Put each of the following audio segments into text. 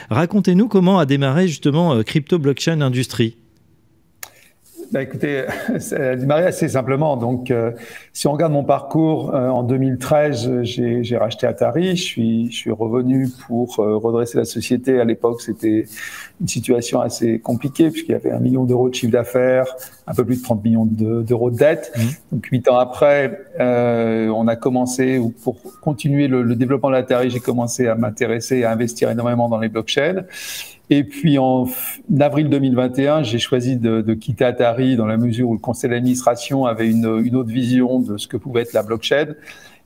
Racontez-nous comment a démarré justement Crypto Blockchain Industries. Bah écoutez, ça a démarré assez simplement. Donc, si on regarde mon parcours, en 2013, j'ai racheté Atari. Je suis revenu pour redresser la société. À l'époque, c'était une situation assez compliquée puisqu'il y avait 1 million d'euros de chiffre d'affaires, un peu plus de 30 millions d'euros de dette. Donc, 8 ans après, on a commencé, ou pour continuer le développement de l'Atari, j'ai commencé à m'intéresser, à investir énormément dans les blockchains. Et puis en avril 2021, j'ai choisi de quitter Atari dans la mesure où le conseil d'administration avait une autre vision de ce que pouvait être la blockchain.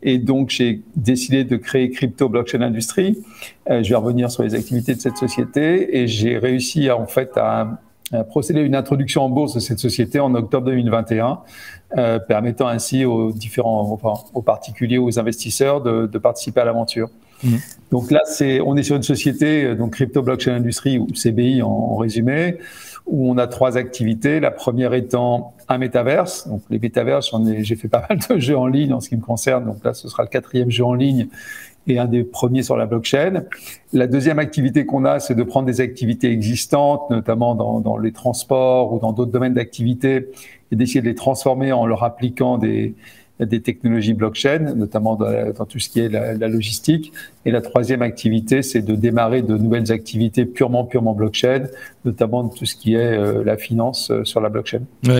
Et donc j'ai décidé de créer Crypto Blockchain Industries. Je vais revenir sur les activités de cette société et j'ai réussi à procéder à une introduction en bourse de cette société en octobre 2021, permettant ainsi aux particuliers, aux investisseurs de participer à l'aventure. Donc là, on est sur une société, donc Crypto Blockchain Industries, ou CBI en résumé, où on a 3 activités. La première étant un métaverse. Donc les métaverses, j'ai fait pas mal de jeux en ligne en ce qui me concerne. Donc là, ce sera le 4e jeu en ligne et un des premiers sur la blockchain. La deuxième activité qu'on a, c'est de prendre des activités existantes, notamment dans les transports ou dans d'autres domaines d'activité, et d'essayer de les transformer en leur appliquant des technologies blockchain, notamment dans tout ce qui est la logistique. Et la 3e activité, c'est de démarrer de nouvelles activités purement blockchain, notamment tout ce qui est la finance sur la blockchain.